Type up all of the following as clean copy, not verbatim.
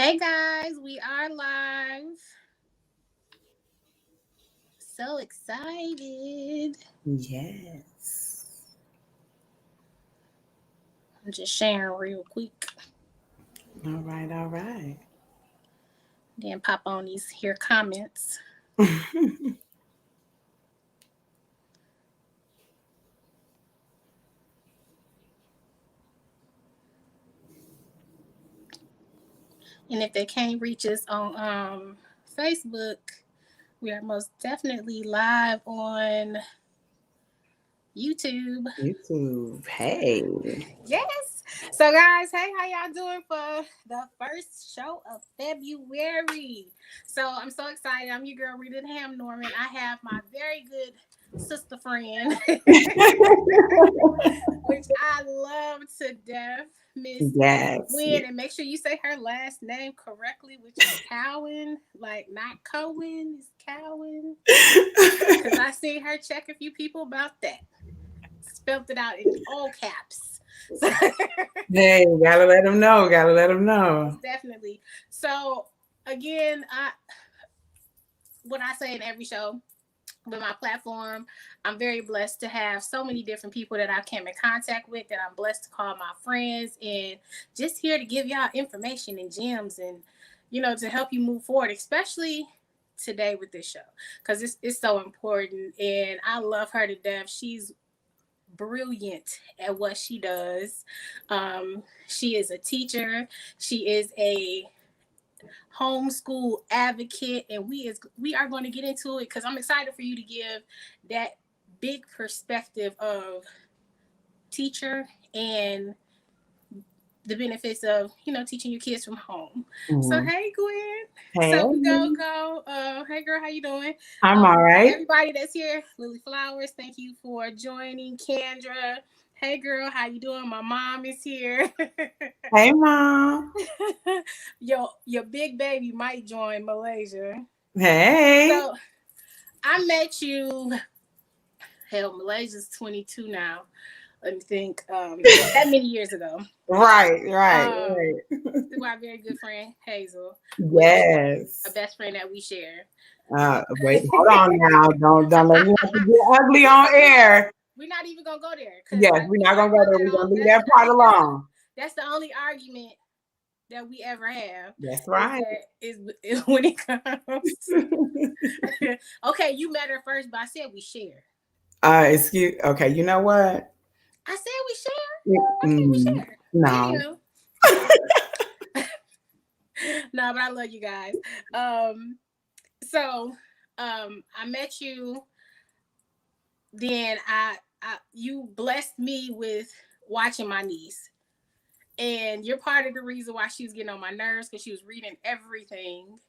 Hey guys, we are live. So excited. Yes. I'm just sharing real quick. All right, all right. Then pop on these here comments. And if they can't reach us on Facebook, we are most definitely live on YouTube. YouTube. Hey. Yes. So guys, hey, how y'all doing for the first show of February? So I'm so excited. I'm your girl Rita H.A.M. Norman. I have my very good sister friend, which I love to death, Miss Yes. Gwen. And make sure you say her last name correctly, which is Cowan, like not Cowan, it's Cowan. Because I seen her check a few people about that. Spelled it out in all caps. Hey, gotta let them know. Gotta let them know. Definitely. So again, what I say in every show with my platform, I'm very blessed to have so many different people that I came in contact with, that I'm blessed to call my friends, and just here to give y'all information and gems, and to help you move forward, especially today with this show, because it's so important, and I love her to death. She's brilliant at what she does. She is a teacher. She is a homeschool advocate, and we are going to get into it because I'm excited for you to give that big perspective of teacher and the benefits of teaching your kids from home. Mm-hmm. So hey Gwen. Hey. So we go. Hey girl, how you doing? I'm all right. Everybody that's here, Lily Flowers, thank you for joining. Kendra, hey girl, how you doing? My mom is here. Hey mom. Your big baby might join Malaysia. Hey. So I met you. Hell, Malaysia's 22 now. Let me think. That many years ago. Right. Through our very good friend Hazel. Yes. A best friend that we share. Wait, hold on now. Don't let me have to get ugly on air. We're not even gonna go there. Yes, we're not gonna go there. We're gonna leave that part alone. That's the only argument that we ever have. That's right. Is when it comes. Okay, you met her first, but I said we share. Okay, you know what? I said we share. Okay, we share. No. No, but I love you guys. So I met you. Then you blessed me with watching my niece, and you're part of the reason why she was getting on my nerves, because she was reading everything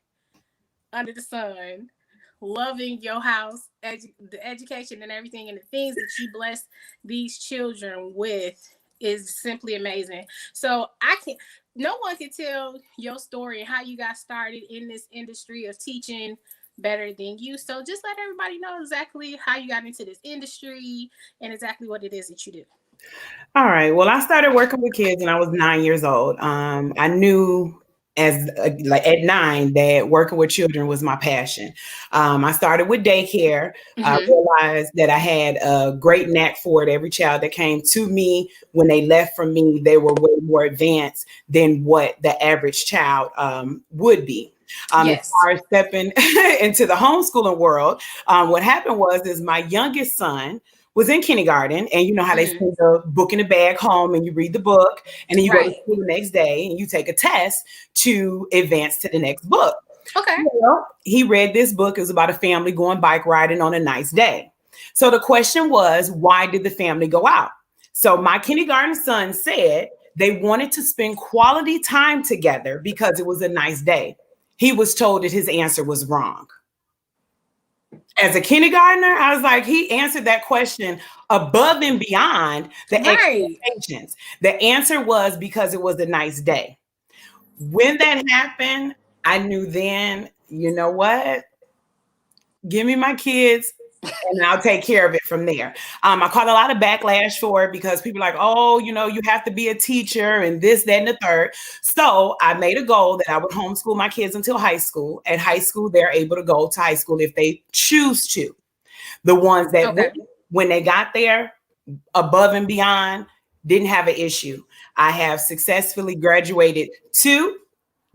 under the sun, loving your house, the education and everything, and the things that you bless these children with is simply amazing. So no one can tell your story and how you got started in this industry of teaching better than you. So just let everybody know exactly how you got into this industry and exactly what it is that you do. All right. Well, I started working with kids when I was 9 years old. I knew like at 9 that working with children was my passion. I started with daycare. Mm-hmm. I realized that I had a great knack for it. Every child that came to me, when they left from me, they were way more advanced than what the average child would be. Yes. As far as stepping into the homeschooling world, what happened is my youngest son was in kindergarten, and you know how they send the book in a bag home, and you read the book, and then you go to school the next day, and you take a test to advance to the next book. Okay. Well, he read this book. It was about a family going bike riding on a nice day. So the question was, why did the family go out? So my kindergarten son said they wanted to spend quality time together because it was a nice day. He was told that his answer was wrong. As a kindergartner, I was like, he answered that question above and beyond the expectations. The answer was because it was a nice day. When that happened, I knew then, you know what? Give me my kids and I'll take care of it from there. I caught a lot of backlash for it because people are like, oh, you have to be a teacher and this, that, and the third. So I made a goal that I would homeschool my kids until high school. At high school, they're able to go to high school if they choose to. The ones that Okay. when they got there, above and beyond, didn't have an issue. I have successfully graduated two.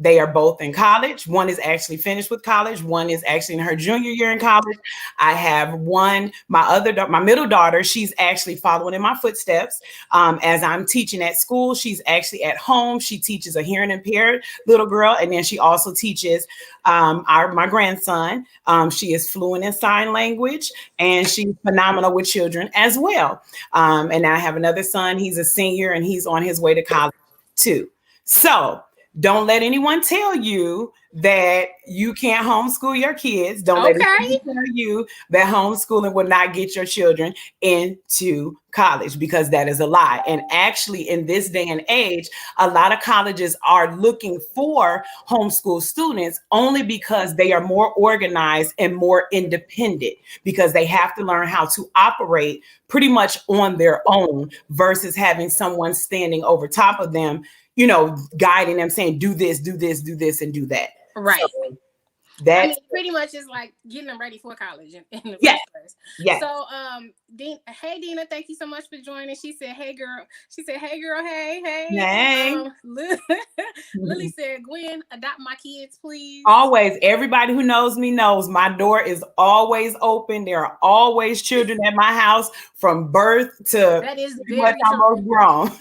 They are both in college. One is actually finished with college. One is actually in her junior year in college. I have one, my middle daughter, she's actually following in my footsteps. As I'm teaching at school, she's actually at home. She teaches a hearing impaired little girl. And then she also teaches my grandson. She is fluent in sign language and she's phenomenal with children as well. And I have another son. He's a senior and he's on his way to college too. So, don't let anyone tell you that you can't homeschool your kids. Don't let anyone tell you that homeschooling will not get your children into college, because that is a lie. And actually, in this day and age, a lot of colleges are looking for homeschool students only because they are more organized and more independent, because they have to learn how to operate pretty much on their own versus having someone standing over top of them, guiding them, saying, do this, do this, do this, and do that. Right. So that pretty much is like getting them ready for college in the first place. Yeah. So, hey Dina, thank you so much for joining. She said, "Hey girl." She said, "Hey girl, hey." Hey. Lily said, "Gwen, adopt my kids, please." Always. Everybody who knows me knows my door is always open. There are always children at my house from birth to that is very much almost grown.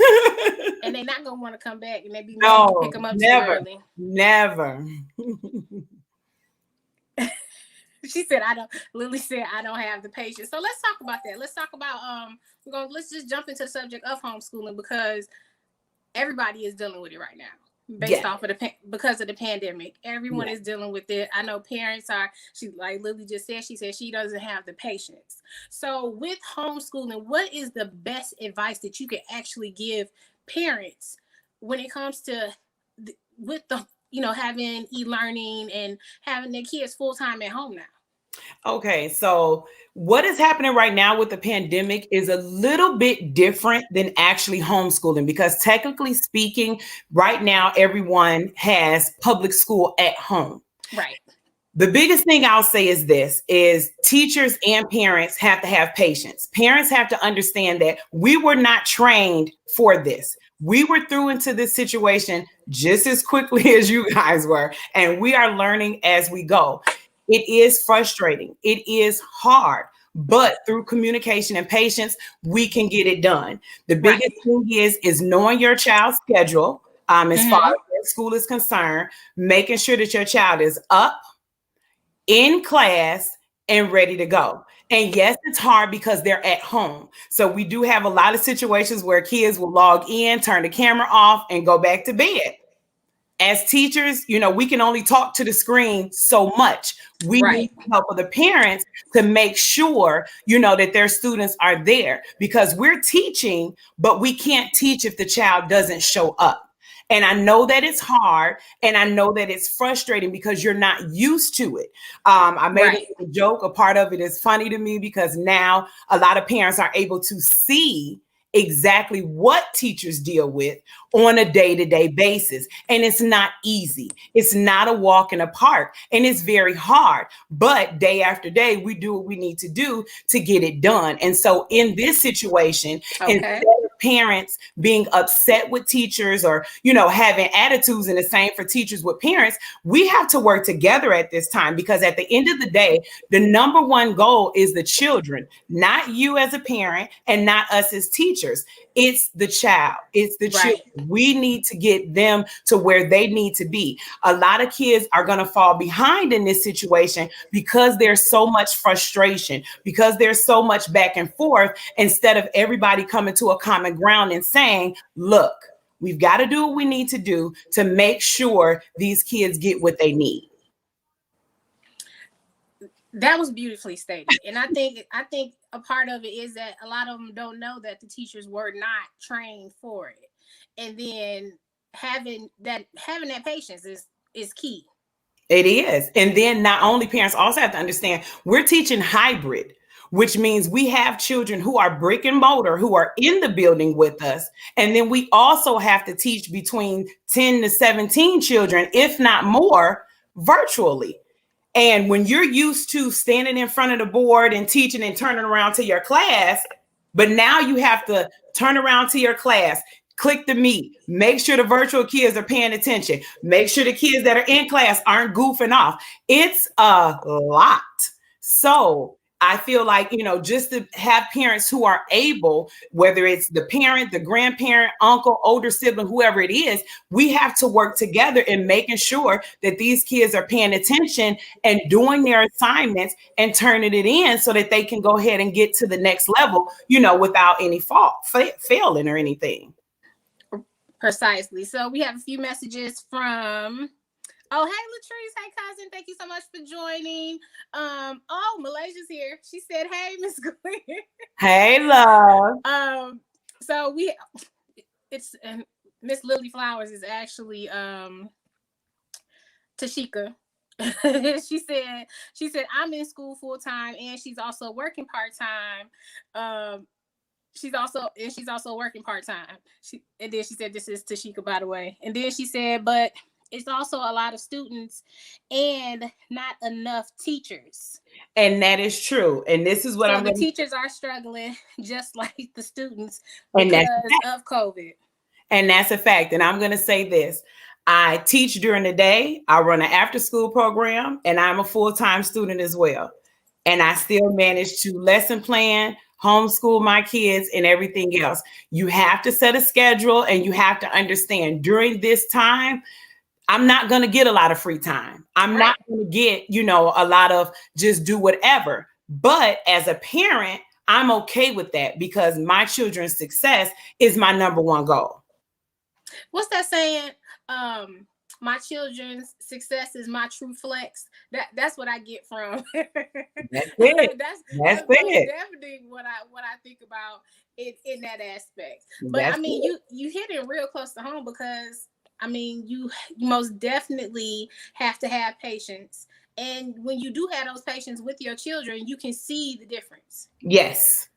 And they're not gonna want to come back, and they be no, pick them up never, too early. Never. She said, Lily said, "I don't have the patience." So let's talk about that. Let's talk about let's just jump into the subject of homeschooling, because everybody is dealing with it right now based off of because of the pandemic. Everyone is dealing with it. I know parents are. She, like Lily just said, she said she doesn't have the patience. So with homeschooling, what is the best advice that you can actually give parents when it comes to having e-learning and having their kids full-time at home now? Okay, so what is happening right now with the pandemic is a little bit different than actually homeschooling, because technically speaking, right now everyone has public school at home. Right. The biggest thing I'll say is this: is teachers and parents have to have patience. Parents have to understand that we were not trained for this. We were through into this situation just as quickly as you guys were, and we are learning as we go. It is frustrating. It is hard, but through communication and patience, we can get it done. The biggest thing is knowing your child's schedule, as far as school is concerned, making sure that your child is up, in class, and ready to go. And yes, it's hard because they're at home. So we do have a lot of situations where kids will log in, turn the camera off, and go back to bed. As teachers, we can only talk to the screen so much. We need help of the parents to make sure, that their students are there, because we're teaching, but we can't teach if the child doesn't show up. And I know that it's hard, and I know that it's frustrating because you're not used to it. I made a joke. A part of it is funny to me because now a lot of parents are able to see exactly what teachers deal with on a day-to-day basis. And it's not easy. It's not a walk in the park, and it's very hard. But day after day, we do what we need to do to get it done. And so in this situation, instead of parents being upset with teachers or, having attitudes, and the same for teachers with parents, we have to work together at this time, because at the end of the day, the number one goal is the children, not you as a parent and not us as teachers. It's the child. It's the children. We need to get them to where they need to be. A lot of kids are going to fall behind in this situation because there's so much frustration, because there's so much back and forth, instead of everybody coming to a common ground and saying, look, we've got to do what we need to do to make sure these kids get what they need. That was beautifully stated. And I think a part of it is that a lot of them don't know that the teachers were not trained for it. And then having that patience is key. It is. And then not only parents also have to understand, we're teaching hybrid. which means we have children who are brick and mortar, who are in the building with us. And then we also have to teach between 10 to 17 children, if not more, virtually. And when you're used to standing in front of the board and teaching and turning around to your class, but now you have to turn around to your class, click the meet, make sure the virtual kids are paying attention, make sure the kids that are in class aren't goofing off. It's a lot. So I feel like, just to have parents who are able, whether it's the parent, the grandparent, uncle, older sibling, whoever it is, we have to work together in making sure that these kids are paying attention and doing their assignments and turning it in so that they can go ahead and get to the next level, without any failing or anything. Precisely. So we have a few messages from... Oh, hey, Latrice. Hey, cousin. Thank you so much for joining. Malaysia's here. She said, hey, Miss Gwen. Hey, love. So it's Miss Lily Flowers is actually Tashika. she said, I'm in school full time and she's also working part time. She's also working part time. And then she said, this is Tashika, by the way. And then she said, but it's also a lot of students and not enough teachers. And that is true. And this is what the teachers are struggling just like the students because of COVID. And that's a fact. And I'm going to say this. I teach during the day. I run an after school program and I'm a full-time student as well. And I still manage to lesson plan, homeschool my kids and everything else. You have to set a schedule and you have to understand during this time, I'm not going to get a lot of free time. I'm not going to get, a lot of just do whatever. But as a parent, I'm okay with that because my children's success is my number one goal. What's that saying? My children's success is my true flex. That's what I get from. That's it. that's it. Definitely what I think about in that aspect. But you hit it real close to home because you most definitely have to have patience. And when you do have those patience with your children, you can see the difference. Yes.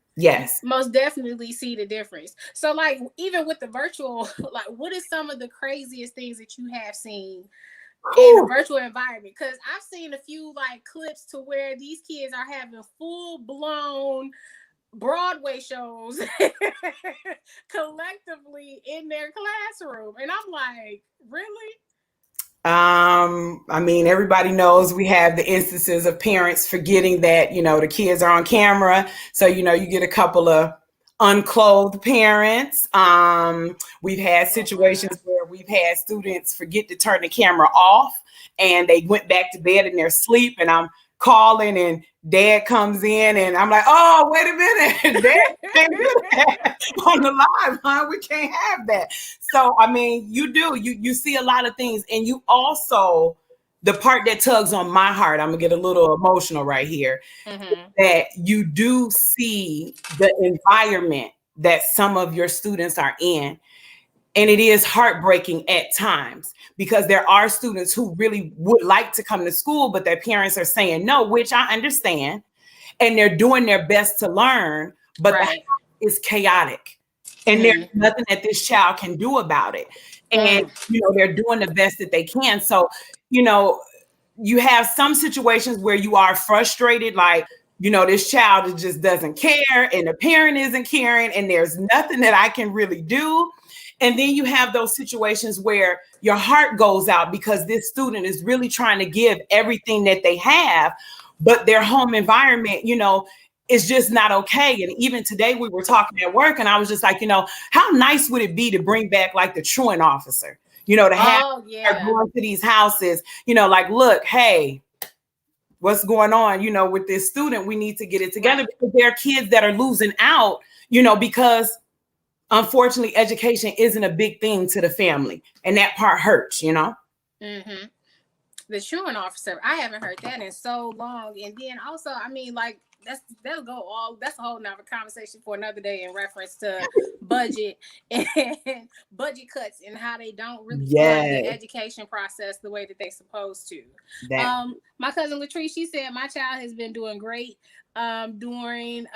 Most definitely see the difference. So even with the virtual, what is some of the craziest things that you have seen in a virtual environment? Because I've seen a few clips to where these kids are having full blown Broadway shows collectively in their classroom. And I'm like, really? Everybody knows we have the instances of parents forgetting that, the kids are on camera. So, you get a couple of unclothed parents. We've had situations where we've had students forget to turn the camera off and they went back to bed in their sleep and I'm calling and dad comes in and I'm like, oh, wait a minute. Dad can't do that on the live, huh? We can't have that. So, you see a lot of things. And you also, the part that tugs on my heart, I'm gonna get a little emotional right here, that you do see the environment that some of your students are in. And it is heartbreaking at times because there are students who really would like to come to school, but their parents are saying no, which I understand. And they're doing their best to learn, but the house is chaotic. And there's nothing that this child can do about it. And, they're doing the best that they can. So, you have some situations where you are frustrated, this child just doesn't care and the parent isn't caring and there's nothing that I can really do. And then you have those situations where your heart goes out because this student is really trying to give everything that they have, but their home environment, is just not okay. And even today we were talking at work and I was just like, how nice would it be to bring back the truant officer, to have going to these houses, look, hey, what's going on, with this student, we need to get it together because there are kids that are losing out, because unfortunately, education isn't a big thing to the family, and that part hurts, Mm-hmm. The truant officer. I haven't heard that in so long. And then also, I mean, like that's a whole nother conversation for another day in reference to budget and budget cuts and how they don't really fund the education process the way that they're supposed to. My cousin Latrice, she said my child has been doing great during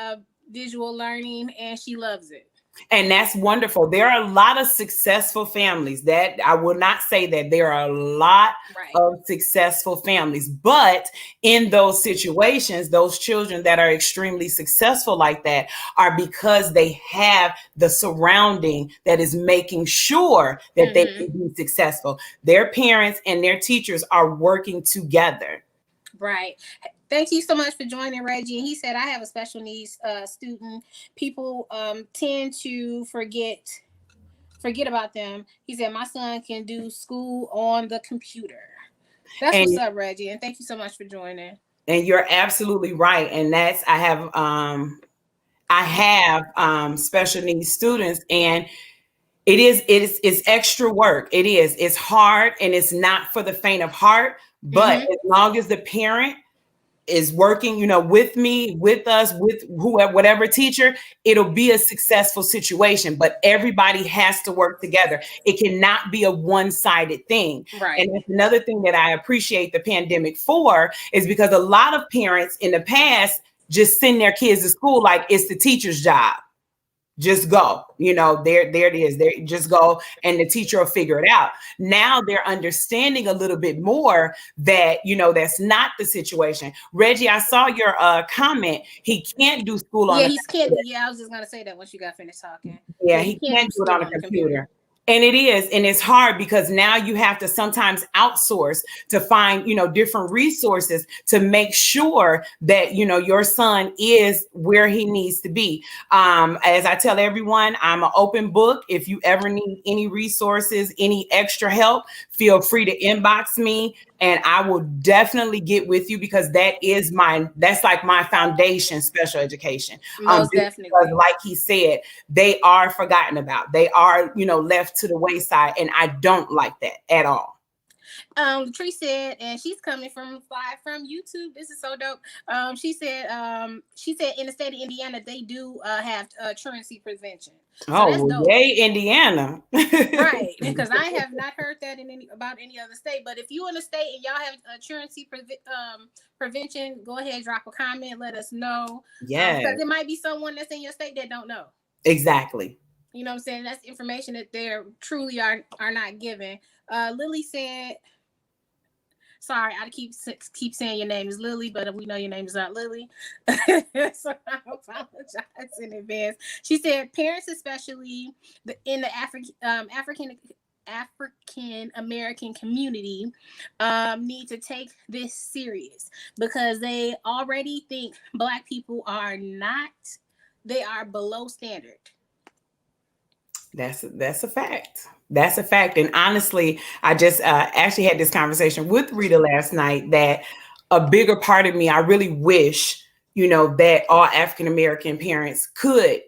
visual learning and she loves it. And that's wonderful. There are a lot of successful families. That I will not say that there are a lot of successful families, but in those situations, those children that are extremely successful like that are because they have the surrounding that is making sure that they can be successful. Their parents and their teachers are working together. Right. Thank you so much for joining, Reggie. And he said, I have a special needs student. People tend to forget about them. He said, my son can do school on the computer. That's what's up, Reggie. And thank you so much for joining. And you're absolutely right. And that's, I have special needs students, and it's extra work. It's hard, and it's not for the faint of heart, but as long as the parent is working, with me, with us, with whoever, whatever teacher, it'll be a successful situation. But everybody has to work together. It cannot be a one-sided thing. Right. And that's another thing that I appreciate the pandemic for, is because a lot of parents in the past just send their kids to school like it's the teacher's job. Just go, there it is. There, just go, and the teacher will figure it out. Now they're understanding a little bit more that, that's not the situation. Reggie, I saw your comment. He can't do school on. Yeah, he can't. Yeah, I was just gonna say that once you got finished talking. Yeah, he can't do it on a computer. And it is, and it's hard because now you have to sometimes outsource to find, different resources to make sure that, your son is where he needs to be. As I tell everyone, I'm an open book. If you ever need any resources, any extra help, feel free to inbox me, and I will definitely get with you, because that's like my foundation, special education. Most definitely. Like he said, they are forgotten about. They are, left to the wayside, and I don't like that at all. Tree said, and she's coming from YouTube. This is so dope. She said in the state of Indiana, they do have truancy prevention. So yay, Indiana. Right, because I have not heard that about any other state. But if you're in a state and y'all have truancy prevention, go ahead, drop a comment, let us know. Yeah, because there might be someone that's in your state that don't know. Exactly. You know what I'm saying? That's information that they truly are not given. Lily said, sorry, I keep saying your name is Lily, but we know your name is not Lily. So I apologize in advance. She said, parents, especially in the African American community, need to take this serious, because they already think Black people are below standard. That's a fact. That's a fact. And honestly, I just actually had this conversation with Rita last night, that a bigger part of me, I really wish, that all African-American parents could,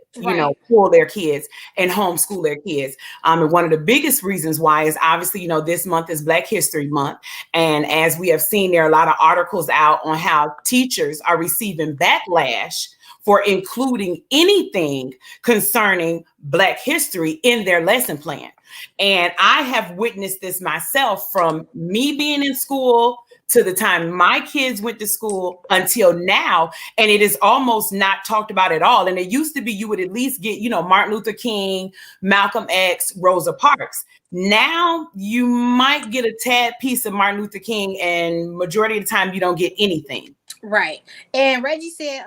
pull their kids and homeschool their kids. And one of the biggest reasons why is obviously, this month is Black History Month. And as we have seen, there are a lot of articles out on how teachers are receiving backlash for including anything concerning Black history in their lesson plan. And I have witnessed this myself, from me being in school to the time my kids went to school until now. And it is almost not talked about at all. And it used to be you would at least get, Martin Luther King, Malcolm X, Rosa Parks. Now you might get a tad piece of Martin Luther King, and majority of the time you don't get anything. Right. And Reggie said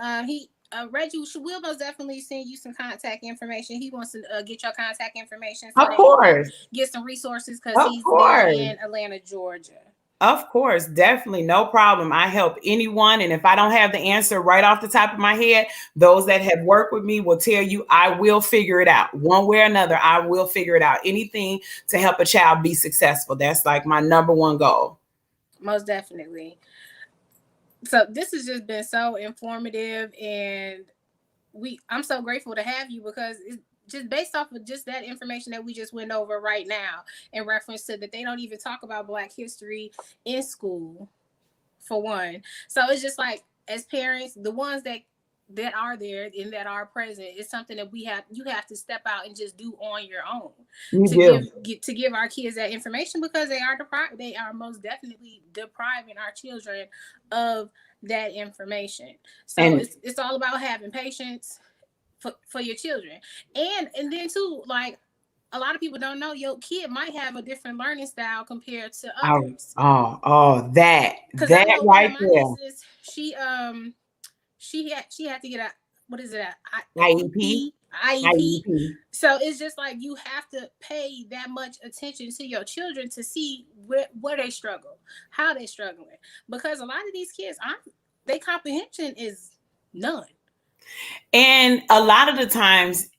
Reggie will most definitely send you some contact information. He wants to get your contact information, so of course, get some resources, because he's there in Atlanta, Georgia. Of course, definitely, no problem. I help anyone, and if I don't have the answer right off the top of my head, those that have worked with me will tell you I will figure it out. One way or another, I will figure it out. Anything to help a child be successful. That's like my number one goal. Most definitely. So this has just been so informative, and I'm so grateful to have you, because just based off of just that information that we just went over right now, in reference to that they don't even talk about Black history in school, for one. So it's just like, as parents, the ones that are there and that are present, it's something that you have to step out and just do on your own You to do. give our kids that information, because they are most definitely depriving our children of that information. So And it's all about having patience for your children. And then too, like, a lot of people don't know your kid might have a different learning style compared to others. that Because I know one of right my there. nieces, she had to get a, what is it, a IEP, IEP. IEP. So it's just like, you have to pay that much attention to your children to see where they struggle, how they struggling, because a lot of these kids, their comprehension is none. And a lot of the times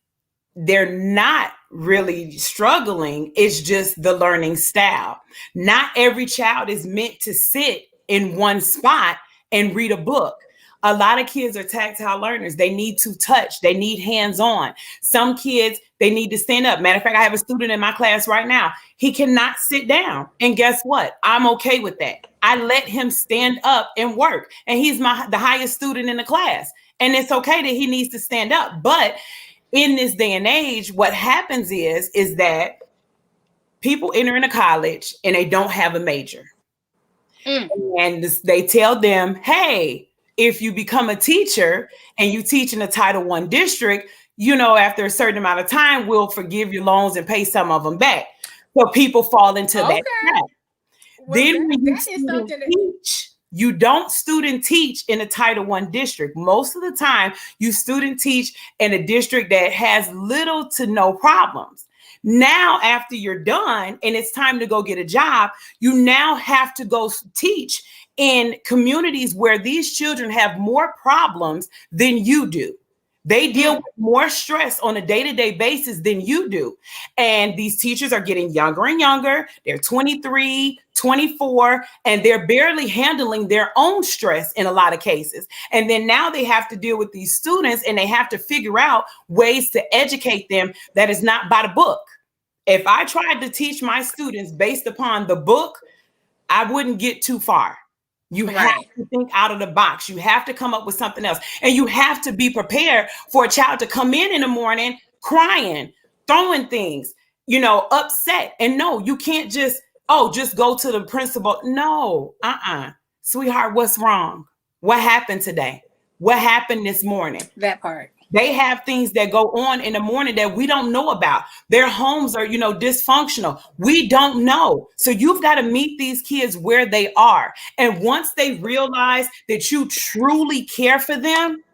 they're not really struggling. It's just the learning style. Not every child is meant to sit in one spot and read a book. A lot of kids are tactile learners. They need to touch. They need hands-on. Some kids, they need to stand up. Matter of fact, I have a student in my class right now. He cannot sit down. And guess what? I'm okay with that. I let him stand up and work. And he's the highest student in the class. And it's okay that he needs to stand up. But in this day and age, what happens is that people enter into college and they don't have a major. And they tell them, hey, if you become a teacher and you teach in a Title I district, after a certain amount of time, we'll forgive your loans and pay some of them back. So people fall into that trap. Well, Then when you that is student something that, teach, you don't student teach in a Title I district. Most of the time, you student teach in a district that has little to no problems. Now, after you're done and it's time to go get a job, you now have to go teach in communities where these children have more problems than you do. They deal with more stress on a day-to-day basis than you do. And these teachers are getting younger and younger. They're 23, 24, and they're barely handling their own stress in a lot of cases. And then now they have to deal with these students and they have to figure out ways to educate them that is not by the book. If I tried to teach my students based upon the book, I wouldn't get too far. You have to think out of the box. You have to come up with something else. And you have to be prepared for a child to come in the morning crying, throwing things, upset. And no, you can't just go to the principal. No, sweetheart, what's wrong? What happened today? What happened this morning? That part. They have things that go on in the morning that we don't know about. Their homes are, dysfunctional. We don't know. So you've got to meet these kids where they are. And once they realize that you truly care for them,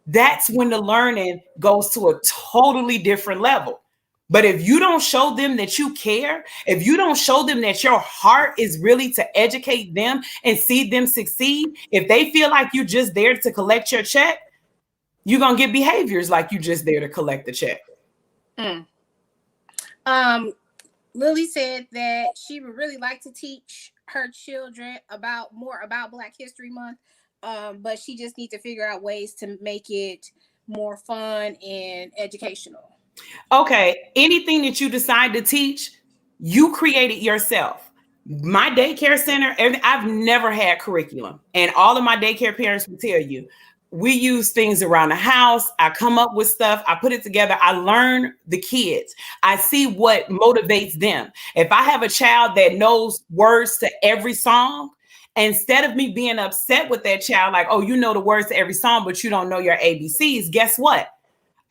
that's when the learning goes to a totally different level. But if you don't show them that you care, if you don't show them that your heart is really to educate them and see them succeed, if they feel like you're just there to collect your check, you're going to get behaviors like you just there to collect the check. Lily said that she would really like to teach her children more about Black History Month, but she just needs to figure out ways to make it more fun and educational. Okay, anything that you decide to teach, you create it yourself. My daycare center, I've never had curriculum, and all of my daycare parents will tell you, we use things around the house. I come up with stuff. I put it together. I learn the kids. I see what motivates them. If I have a child that knows words to every song, instead of me being upset with that child, like, oh, you know the words to every song, but you don't know your ABCs, guess what?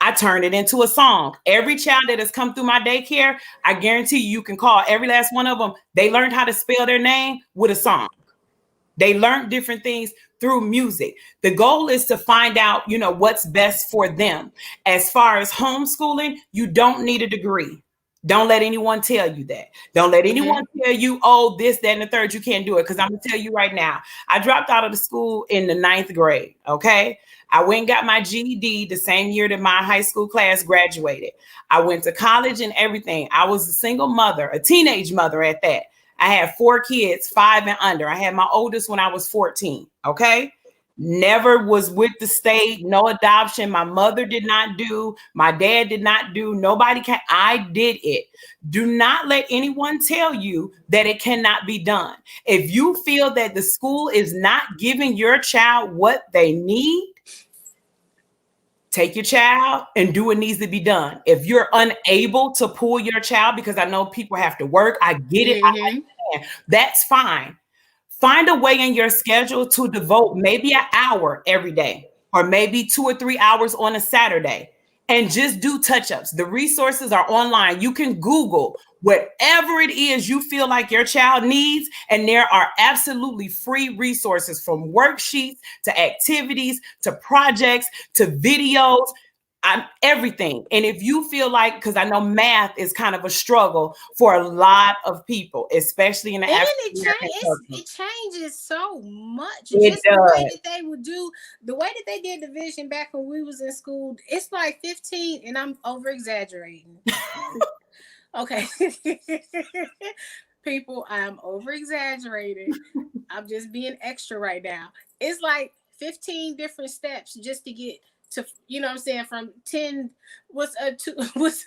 I turn it into a song. Every child that has come through my daycare, I guarantee you can call every last one of them. They learned how to spell their name with a song. They learned different things through music. The goal is to find out, what's best for them. As far as homeschooling, you don't need a degree. Don't let anyone tell you that. Don't let anyone tell you, oh, this, that, and the third, you can't do it. Because I'm going to tell you right now, I dropped out of the school in the 9th grade, okay? I went and got my GED the same year that my high school class graduated. I went to college and everything. I was a single mother, a teenage mother at that. I had 4 kids, 5 and under. I had my oldest when I was 14. Okay. never was with the state, no adoption. My mother did not do, my dad did not do, nobody can. I did it. Do not let anyone tell you that it cannot be done. If you feel that the school is not giving your child what they need, take your child and do what needs to be done. If you're unable to pull your child, because I know people have to work, I get it, I understand. That's fine. Find a way in your schedule to devote maybe an hour every day, or maybe 2 or 3 hours on a Saturday, and just do touch-ups. The resources are online. You can Google whatever it is you feel like your child needs, and there are absolutely free resources, from worksheets to activities to projects to videos. Everything. And if you feel like, because I know math is kind of a struggle for a lot of people, especially in the it changes so much. It just does. The way that they would do, the way that they did division back when we was in school, it's like 15, and I'm over exaggerating. Okay. People, I'm over exaggerating. I'm just being extra right now. It's like 15 different steps just to get to, you know what I'm saying, from 10 what's a two what's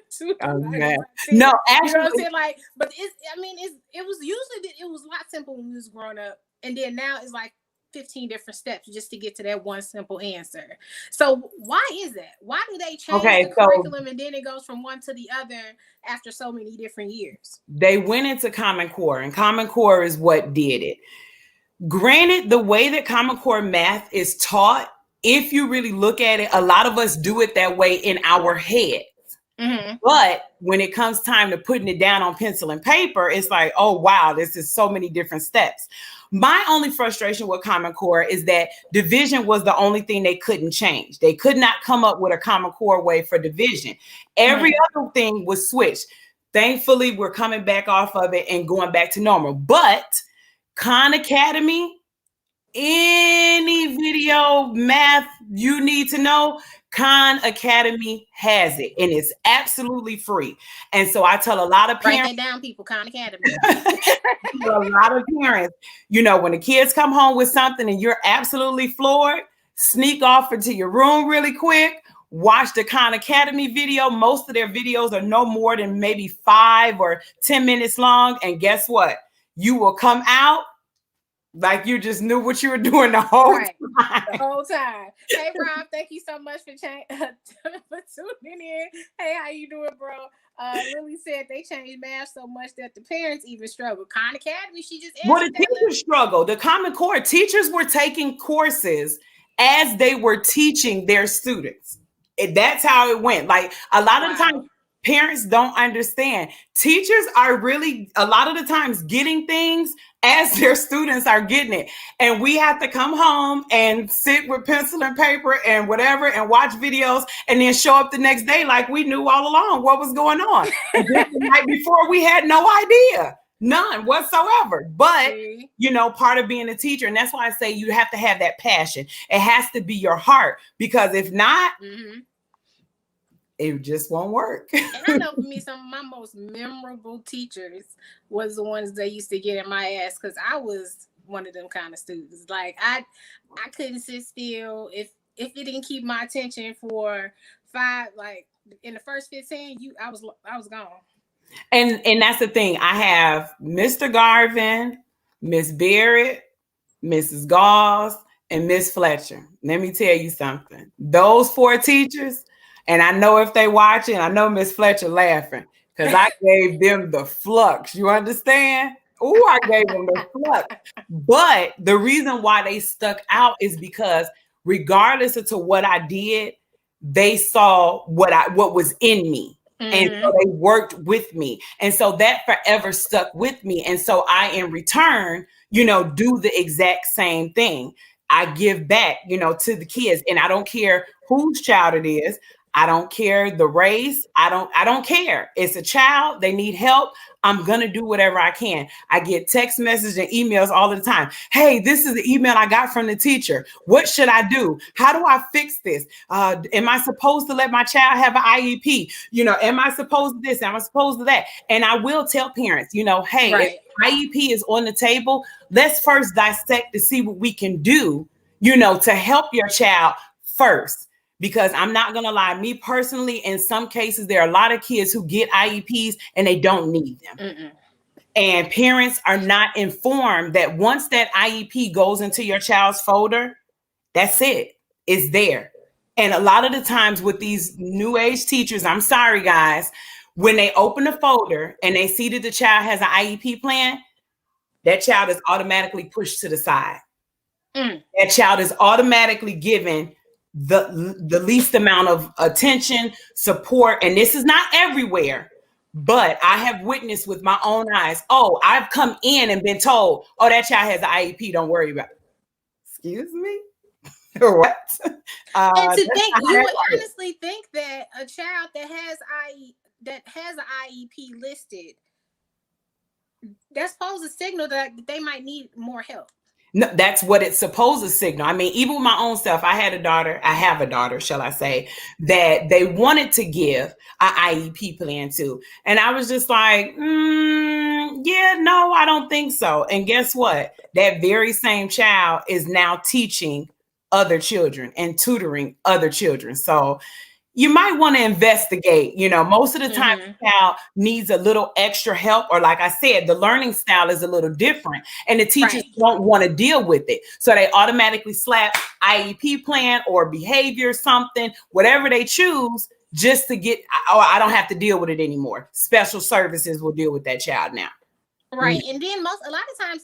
two okay. 10, no actually, you know what I'm saying, like, but it was usually, it was a lot simple when we was growing up, and then now it's like 15 different steps just to get to that one simple answer. So why is that? Why do they change the curriculum and then it goes from one to the other after so many different years? They went into Common Core, and Common Core is what did it. Granted, the way that Common Core math is taught, if you really look at it, a lot of us do it that way in our head. But when it comes time to putting it down on pencil and paper, it's like, oh, wow, this is so many different steps. My only frustration with Common Core is that division was the only thing they couldn't change. They could not come up with a Common Core way for division. Every other thing was switched. Thankfully, we're coming back off of it and going back to normal. But Khan Academy, any video math you need to know, Khan Academy has it, and it's absolutely free. And so I tell a lot of parents, write that down, people. Khan Academy. a lot of parents, you know, when the kids come home with something and you're absolutely floored, sneak off into your room really quick, watch the Khan Academy video. Most of their videos are no more than maybe 5 or 10 minutes long, and guess what? You will come out like you just knew what you were doing the whole time. The whole time. Hey, Rob, thank you so much for tuning in. Hey, how you doing, bro? Lily said they changed math so much that the parents even struggle. Khan Academy, she just answered. Well, the teachers struggle. The Common Core teachers were taking courses as they were teaching their students. That's how it went. Like, a lot of the time, parents don't understand. Teachers are really, a lot of the times, getting things as their students are getting it. And we have to come home and sit with pencil and paper and whatever and watch videos, and then show up the next day like we knew all along what was going on. And the night before, we had no idea. None whatsoever. But, you know, part of being a teacher, and that's why I say you have to have that passion. It has to be your heart, because if not, it just won't work. And I know for me, some of my most memorable teachers was the ones that used to get in my ass, because I was one of them kind of students. Like, I couldn't sit still. If it didn't keep my attention for 5, like in the first 15, I was gone. And that's the thing. I have Mr. Garvin, Miss Barrett, Mrs. Gauss, and Miss Fletcher. Let me tell you something. Those 4 teachers, and I know if they watching, I know Miss Fletcher laughing, because I gave them the flux. You understand? Oh, I gave them the flux. But the reason why they stuck out is because regardless of to what I did, they saw what was in me. And so they worked with me. And so that forever stuck with me. And so I, in return, you know, do the exact same thing. I give back, you know, to the kids. And I don't care whose child it is. I don't care the race. I don't care. It's a child. They need help. I'm going to do whatever I can. I get text messages and emails all the time. Hey, this is the email I got from the teacher. What should I do? How do I fix this? Am I supposed to let my child have an IEP? You know, am I supposed to this? Am I supposed to that? And I will tell parents, you know, hey, if IEP is on the table, let's first dissect to see what we can do, to help your child first. Because I'm not going to lie, me personally, in some cases, there are a lot of kids who get IEPs and they don't need them. Mm-mm. And parents are not informed that once that IEP goes into your child's folder, that's it. It's there. And a lot of the times with these new age teachers, I'm sorry, guys, when they open the folder and they see that the child has an IEP plan, that child is automatically pushed to the side. That child is automatically given the least amount of attention, support. And this is not everywhere, but I have witnessed with my own eyes. Oh, I've come in and been told, oh, that child has an IEP. Don't worry about it. Excuse me? What? And to think, you would honestly think that a child that has an IEP listed, that's supposed to signal that they might need more help. No, that's what it's supposed to signal. I mean, even with my own self, I have a daughter, shall I say, that they wanted to give an IEP plan to. And I was just like, yeah, no, I don't think so. And guess what? That very same child is now teaching other children and tutoring other children. So you might want to investigate. Most of the time, the child needs a little extra help, or like I said, the learning style is a little different, and the teachers don't want to deal with it. So they automatically slap IEP plan or behavior, something, whatever they choose, just to get, oh, I don't have to deal with it anymore. Special services will deal with that child now. Right. And then a lot of times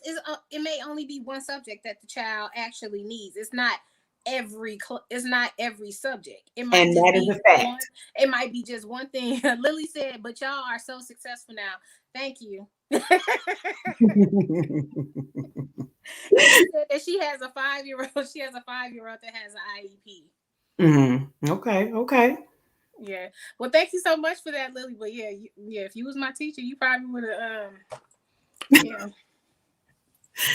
it may only be one subject that the child actually needs. It's not every subject. It might just be one. It might be just one thing. Lily said, "But y'all are so successful now. Thank you." She said that she has a 5-year-old. She has a 5-year-old that has an IEP. Okay. Yeah. Well, thank you so much for that, Lily. But yeah, if you was my teacher, you probably would have. Yeah.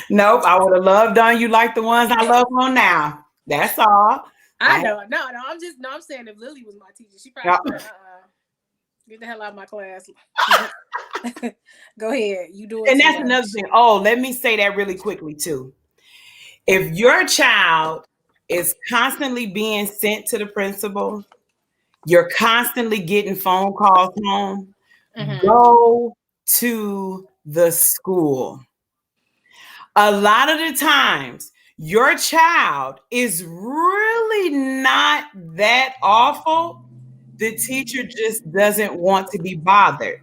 Nope, I would have loved on you like the ones I love on now. That's all. I know. No. I'm saying if Lily was my teacher, she probably would get the hell out of my class. Go ahead. You do it. And that's another thing. Oh, let me say that really quickly too. If your child is constantly being sent to the principal, you're constantly getting phone calls home, go to the school. A lot of the times, your child is really not that awful. The teacher just doesn't want to be bothered.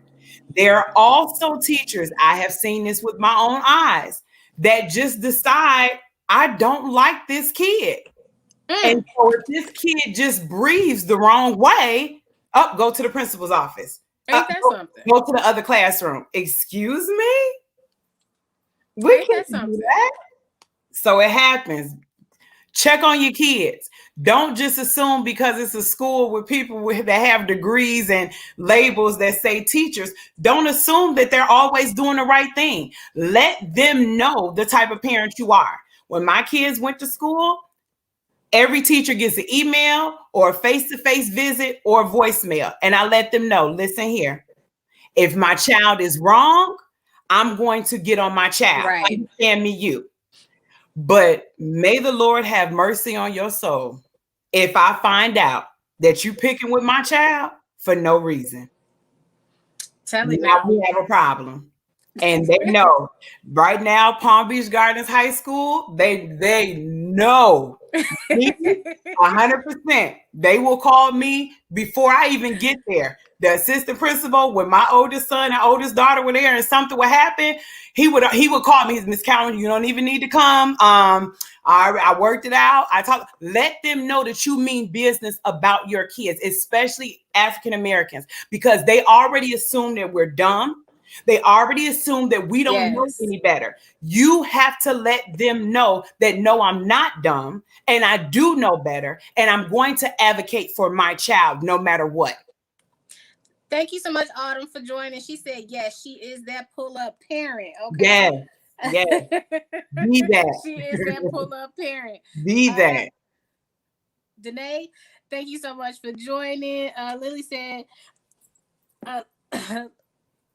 There are also teachers, I have seen this with my own eyes, that just decide, I don't like this kid. And so if this kid just breathes the wrong way, go to the principal's office. Ain't that something? Go to the other classroom. Excuse me? We can't do that. So it happens. Check on your kids. Don't just assume because it's a school with people that have degrees and labels that say teachers. Don't assume that they're always doing the right thing. Let them know the type of parent you are. When my kids went to school, every teacher gets an email or a face-to-face visit or voicemail. And I let them know, listen here, if my child is wrong, I'm going to get on my child. Right. Understand me, you. But may the Lord have mercy on your soul if I find out that you picking with my child for no reason. Tell me now we have a problem. And they know right now, Palm Beach Gardens High School, they know 100%. They will call me before I even get there. The assistant principal, when my oldest son and oldest daughter were there and something would happen, he would call me, Miss Cowan, you don't even need to come. I worked it out. Let them know that you mean business about your kids, especially African Americans, because they already assume that we're dumb. They already assume that we don't know any better. You have to let them know that, no, I'm not dumb and I do know better. And I'm going to advocate for my child no matter what. Thank you so much, Autumn, for joining. She said, yes, she is that pull-up parent. Okay. Yes. Be that. She is that pull-up parent. Be that. Danae, thank you so much for joining. Lily said,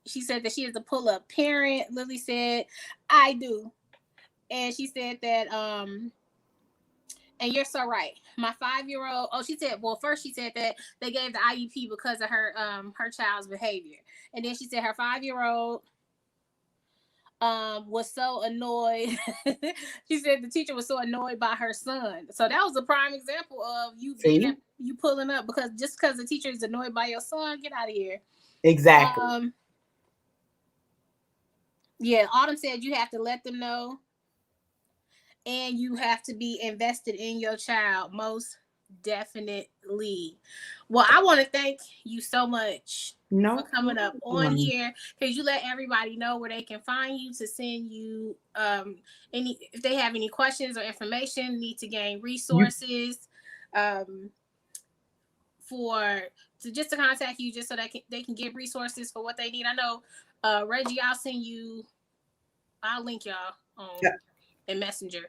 she said that she is a pull-up parent. Lily said, I do. And she said that And you're so right. My 5-year-old, she said, well, first she said that they gave the IEP because of her child's behavior. And then she said her 5-year-old was so annoyed. She said the teacher was so annoyed by her son. So that was a prime example of you you pulling up because the teacher is annoyed by your son, get out of here. Exactly. Yeah, Autumn said you have to let them know and you have to be invested in your child, most definitely. Well, I want to thank you so much for coming up on here, because you let everybody know where they can find you to send you if they have any questions or information, need to gain resources, just to contact you, just so that they can get resources for what they need. I know Reggie, I'll link y'all on in Messenger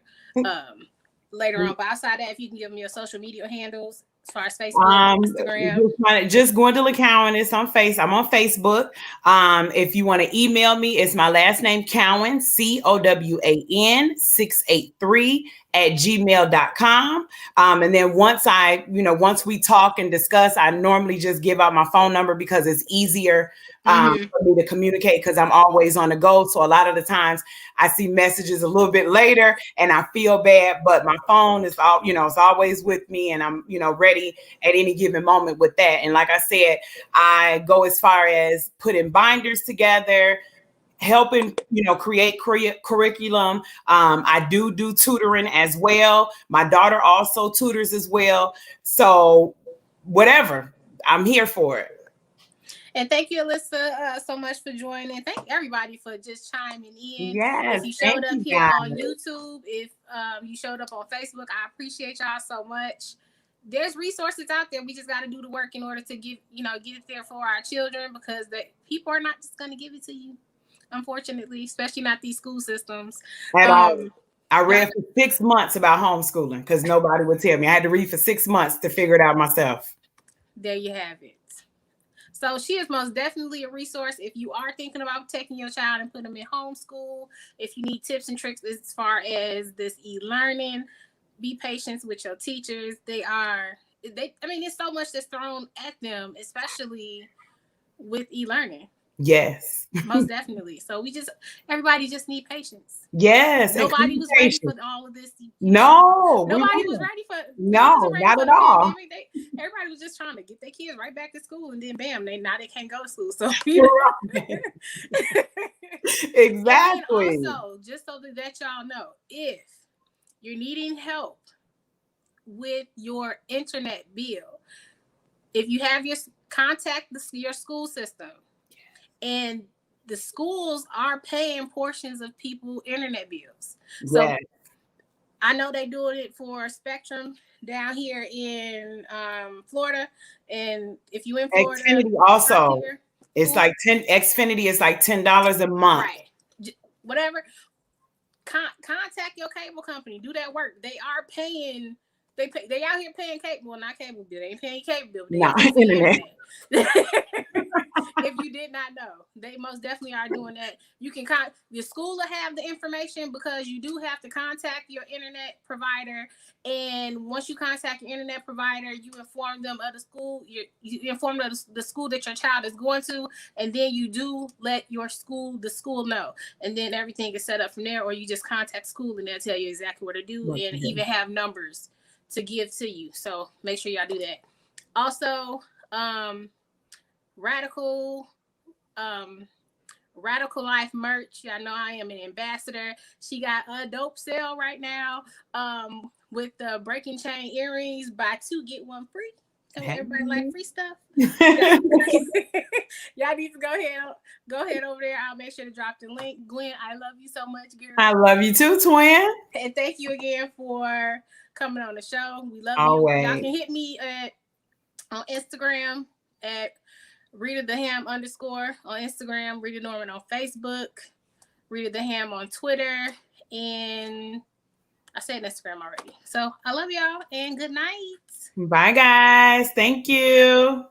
later on. But outside that, if you can give them your social media handles as far as Facebook, Instagram. Just Gwendolyn Cowan is on I'm on Facebook. If you want to email me, it's my last name, Cowan, COWAN 683 @gmail.com. And then once we talk and discuss, I normally just give out my phone number because it's easier for me to communicate, because I'm always on the go. So a lot of the times I see messages a little bit later and I feel bad, but my phone is it's always with me, and I'm, ready at any given moment with that. And like I said, I go as far as putting binders together, helping, create curriculum. I do tutoring as well. My daughter also tutors as well. So whatever, I'm here for it. And thank you, Alyssa, so much for joining. Thank everybody for just chiming in. Yes, if you showed up here on YouTube, if you showed up on Facebook, I appreciate y'all so much. There's resources out there. We just got to do the work in order to get it there for our children, because people are not just going to give it to you, unfortunately, especially not these school systems. At all. I read for 6 months about homeschooling because nobody would tell me. I had to read for 6 months to figure it out myself. There you have it. So she is most definitely a resource if you are thinking about taking your child and putting them in homeschool. If you need tips and tricks as far as this e-learning, be patient with your teachers. There's so much that's thrown at them, especially with e-learning. Yes. Most definitely. So everybody just need patience. Yes. Nobody was ready for all of this. No. Nobody was ready for not at all. Everybody was just trying to get their kids right back to school, and then bam, they can't go to school. So exactly. And also, just so that y'all know, if you're needing help with your internet bill, if you have contact your school system, and the schools are paying portions of people's internet bills. So I know they doing it for Spectrum down here in Florida, and if you in Florida, Xfinity also, it's like Xfinity is like $10 a month. Right. Whatever. Contact your cable company. Do that work. They are paying. They out here paying cable. Well, not cable bill. They ain't paying cable bill. They internet. If you did not know, they most definitely are doing that. You can the school will have the information, because you do have to contact your internet provider. And once you contact your internet provider, you inform them of the school. You inform them of the school that your child is going to, and then you do let the school know, and then everything is set up from there. Or you just contact school and they'll tell you exactly what to do, and even have numbers to give to you. So make sure y'all do that. Also, Radical Life merch. Y'all know I am an ambassador. She got a dope sale right now with the breaking chain earrings. Buy 2 get 1 free. Everybody like free stuff. Y'all need to go ahead over there. I'll make sure to drop the link. Gwen, I love you so much, girl. I love you too, twin. And thank you again for coming on the show. We love Always. you. Y'all can hit me on Instagram at Rita the H.A.M _ on Instagram, Rita Norman on Facebook, Rita the H.A.M on Twitter, and I said Instagram already. So I love y'all, and good night. Bye, guys. Thank you.